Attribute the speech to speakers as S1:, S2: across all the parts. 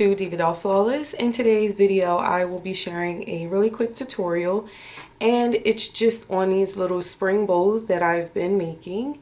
S1: to DivaDollFlawless. In today's video I will be sharing a really quick tutorial, and it's just on these little spring bowls that I've been making.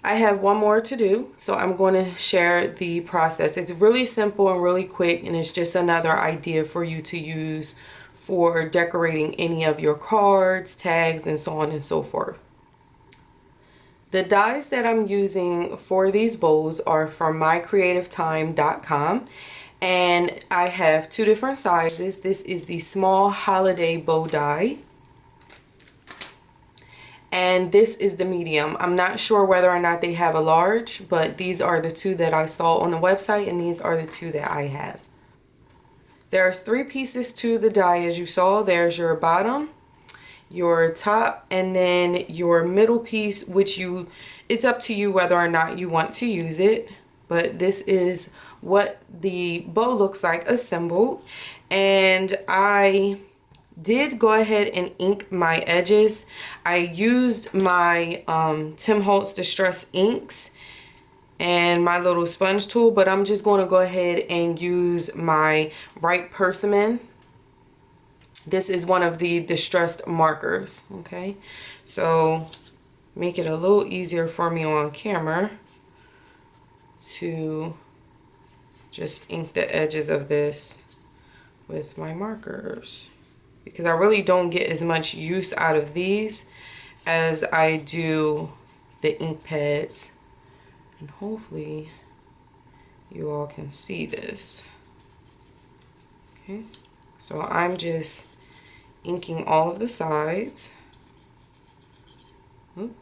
S1: I have one more to do, so I'm going to share the process. It's really simple and really quick, and it's just another idea for you to use for decorating any of your cards, tags, and so on and so forth. The dies that I'm using for these bowls are from CreativeTime.com, and I have two different sizes. This is the small holiday bow die, and this is the medium. I'm not sure whether or not they have a large, but these are the two that I saw on the website, and these are the two that I have. There's three pieces to the die, as you saw. There's your bottom, your top, and then your middle piece, which it's up to you whether or not you want to use it, but this is what the bow looks like assembled. And I did go ahead and ink my edges. I used my Tim Holtz Distress inks and my little sponge tool, but I'm just going to go ahead and use my Right Persimmon. This is one of the distressed markers, okay? So make it a little easier for me on camera to just ink the edges of this with my markers, because I really don't get as much use out of these as I do the ink pads. And hopefully you all can see this. Okay, so I'm just inking all of the sides. Oop.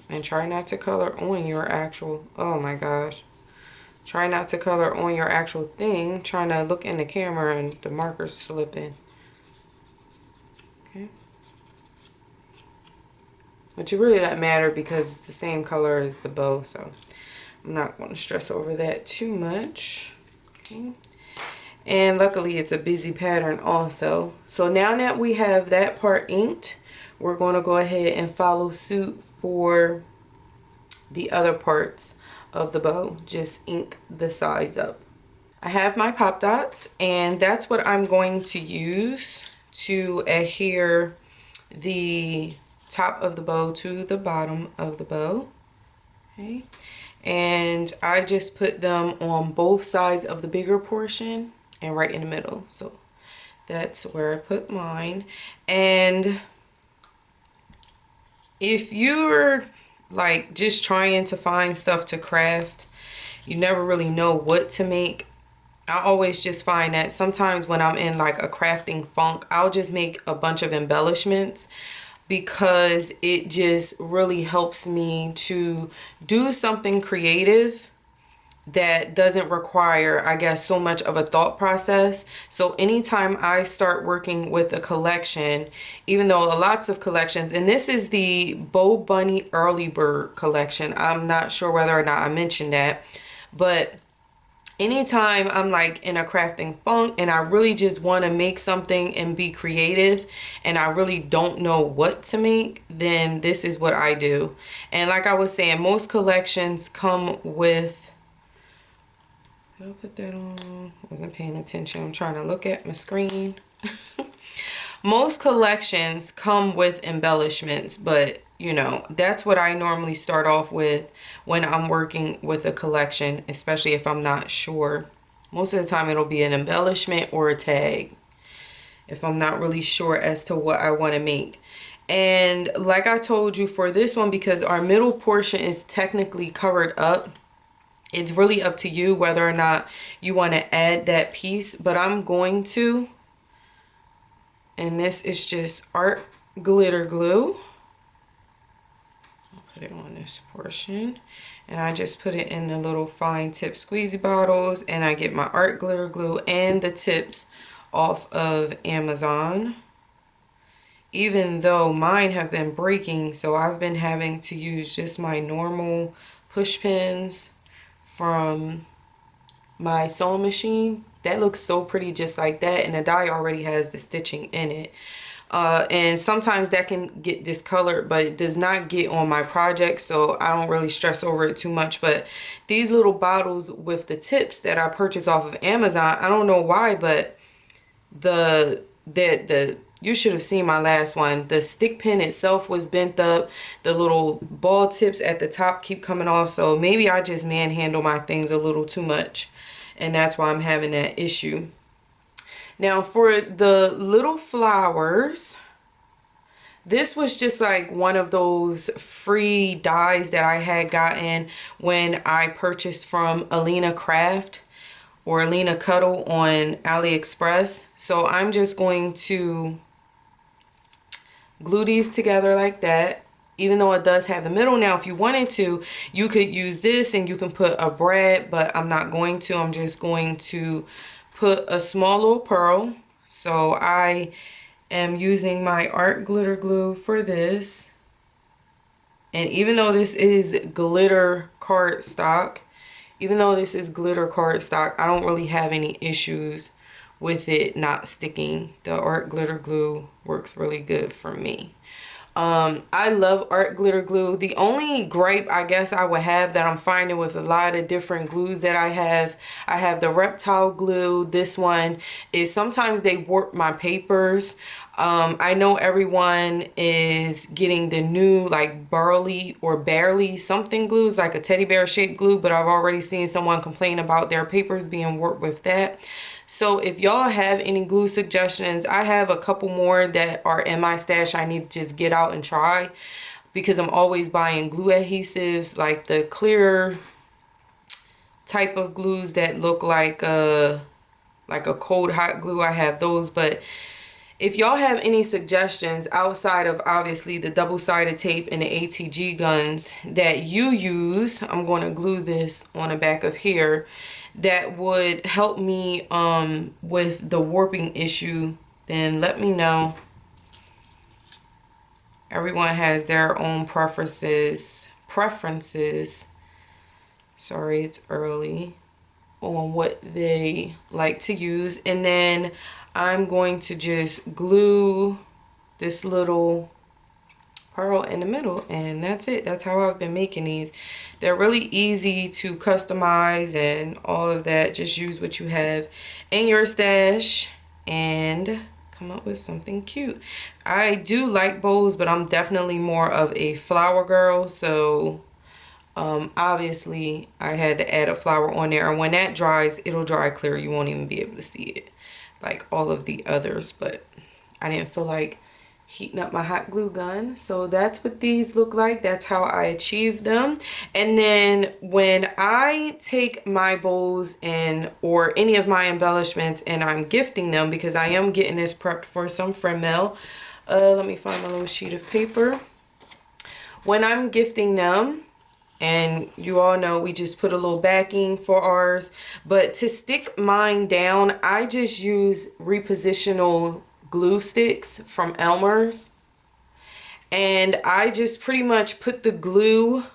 S1: And try not to color on your actual, oh my gosh, try not to color on your actual thing, trying to look in the camera and the marker's slipping. Okay, which it really doesn't matter because it's the same color as the bow, so I'm not going to stress over that too much. Okay. And luckily it's a busy pattern also. So now that we have that part inked, we're going to go ahead and follow suit for the other parts of the bow. Just ink the sides up. I have my pop dots, and that's what I'm going to use to adhere the top of the bow to the bottom of the bow. Okay. And I just put them on both sides of the bigger portion and right in the middle. So that's where I put mine. And if you're like just trying to find stuff to craft, you never really know what to make, I always just find that sometimes when I'm in like a crafting funk, I'll just make a bunch of embellishments, because it just really helps me to do something creative that doesn't require, I guess, so much of a thought process. So anytime I start working with a collection, even though lots of collections, and this is the Bow Bunny Early Bird collection, I'm not sure whether or not I mentioned that, but anytime I'm like in a crafting funk and I really just want to make something and be creative and I really don't know what to make, then this is what I do. And like I was saying, most collections come with, did I put that on? I wasn't paying attention. I'm trying to look at my screen. Most collections come with embellishments, but you know, that's what I normally start off with when I'm working with a collection, especially if I'm not sure. Most of the time it'll be an embellishment or a tag if I'm not really sure as to what I want to make. And like I told you, for this one, because our middle portion is technically covered up, it's really up to you whether or not you want to add that piece, but I'm going to. And this is just art glitter glue. I'll put it on this portion, and I just put it in the little fine tip squeezy bottles, and I get my art glitter glue and the tips off of Amazon. Even though mine have been breaking, so I've been having to use just my normal push pins from my sewing machine. That looks so pretty just like that, and the die already has the stitching in it. And sometimes that can get discolored, but it does not get on my project, so I don't really stress over it too much. But these little bottles with the tips that I purchased off of Amazon, I don't know why, but the you should have seen my last one. The stick pin itself was bent up. The little ball tips at the top keep coming off. So maybe I just manhandle my things a little too much, and that's why I'm having that issue. Now for the little flowers, this was just like one of those free dies that I had gotten when I purchased from Alina Craft or Alina Cuddle on AliExpress. So I'm just going to glue these together like that, even though it does have the middle. Now if you wanted to, you could use this and you can put a brad, but I'm not going to. I'm just going to put a small little pearl. So I am using my art glitter glue for this, and even though this is glitter cardstock, I don't really have any issues with it not sticking. The art glitter glue works really good for me. I love art glitter glue. The only gripe I guess I would have that I'm finding with a lot of different glues that I have the reptile glue. This one is sometimes they warp my papers. I know everyone is getting the new like barley or barely something glues, like a teddy bear shaped glue, but I've already seen someone complain about their papers being warped with that. So if y'all have any glue suggestions, I have a couple more that are in my stash I need to just get out and try, because I'm always buying glue adhesives, like the clear type of glues that look like a cold hot glue. I have those. But if y'all have any suggestions outside of obviously the double-sided tape and the ATG guns that you use, I'm going to glue this on the back of here, that would help me with the warping issue, then let me know. Everyone has their own preferences. Sorry, it's early. On what they like to use. And then I'm going to just glue this little pearl in the middle, and that's it. That's how I've been making these. They're really easy to customize and all of that. Just use what you have in your stash and come up with something cute. I do like bows, but I'm definitely more of a flower girl, so obviously I had to add a flower on there, and when that dries, it'll dry clear. You won't even be able to see it like all of the others, but I didn't feel like heating up my hot glue gun. So that's what these look like. That's how I achieve them. And then when I take my bows and or any of my embellishments and I'm gifting them, because I am getting this prepped for some friend mail. Let me find my little sheet of paper. When I'm gifting them, and you all know we just put a little backing for ours, but to stick mine down, I just use repositional glue sticks from Elmer's, and I just pretty much put the glue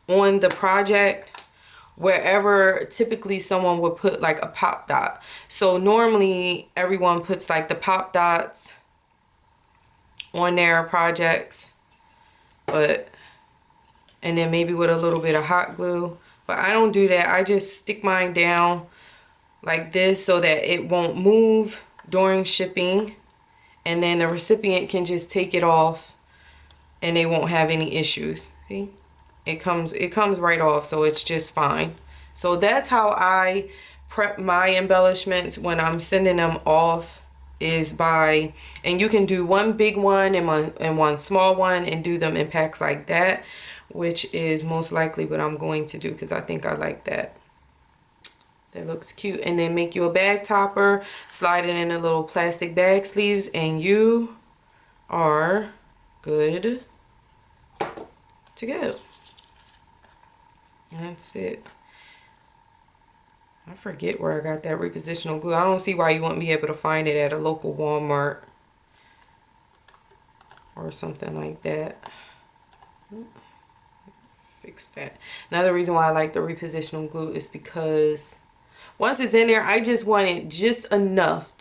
S1: on the project wherever typically someone would put like a pop dot. So normally everyone puts like the pop dots on their projects, but and then maybe with a little bit of hot glue, but I don't do that. I just stick mine down like this so that it won't move during shipping, and then the recipient can just take it off and they won't have any issues. See, it comes right off, so it's just fine. So that's how I prep my embellishments when I'm sending them off, is by, and you can do one big one and one small one and do them in packs like that, which is most likely what I'm going to do because I think I like that. That looks cute. And then make you a bag topper, slide it in a little plastic bag sleeves, and you are good to go. That's it. I forget where I got that repositional glue. I don't see why you wouldn't be able to find it at a local Walmart or something like that. Fix that. Another reason why I like the repositional glue is because Once it's in there, I just want it just enough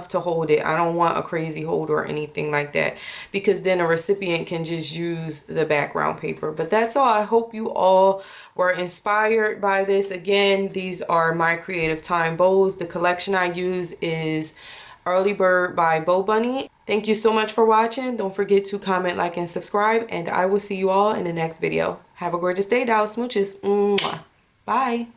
S1: to hold it. I don't want a crazy hold or anything like that, because then a recipient can just use the background paper. But that's all. I hope you all were inspired by this. Again, these are my CreativeTime bows. The collection I use is Early Bird by Bow Bunny. Thank you so much for watching. Don't forget to comment, like, and subscribe, and I will see you all in the next video. Have a gorgeous day, doll. Smooches. Mwah. Bye.